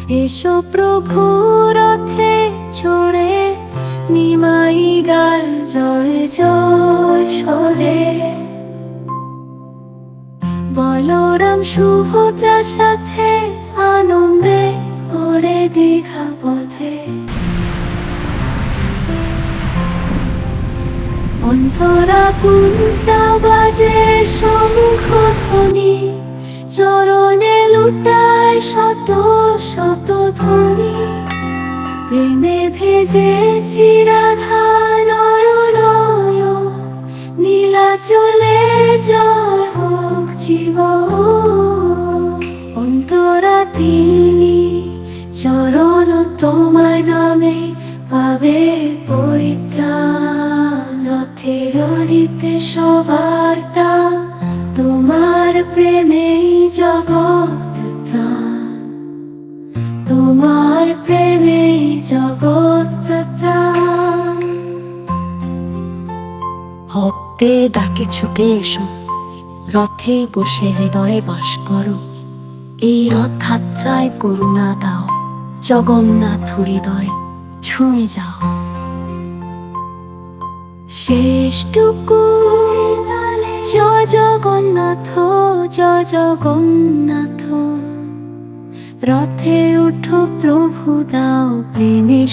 এসো প্রভু রথে চড়ে, নিমাই গায় জয় জয় স্বরে। বলরাম সুভদ্রার সাথে আনন্দে ওরে দীঘা পথে। অন্তরা কুন্তা বাজে শঙ্খ ধ্বনি, চরণে লুটায় শত শত ধ্বনি। প্রেমে ভেজে শ্রীরাধা নয়ন, নীলাচলে জয় হোক জীবন। অন্তরা তিন্নি চরণ তোমার নামে পাবে পরিত্রাণ। রথের রীতে সবার টান, তোমার প্রেমেই জগৎ প্রাণ। তোমার প্রেমেই জগৎ প্রাণ। ভক্তে ডাকে ছুটে এসো, রথে বসে হৃদয়ে বাস করো। এই রথযাত্রায় করুণা দাও, জগন্নাথ হৃদয় ছুঁয়ে যাও। শেষটুকু জয় জগন্নাথ, জয় জগন্নাথ। রথে উঠো প্রভু, দাও প্রেমের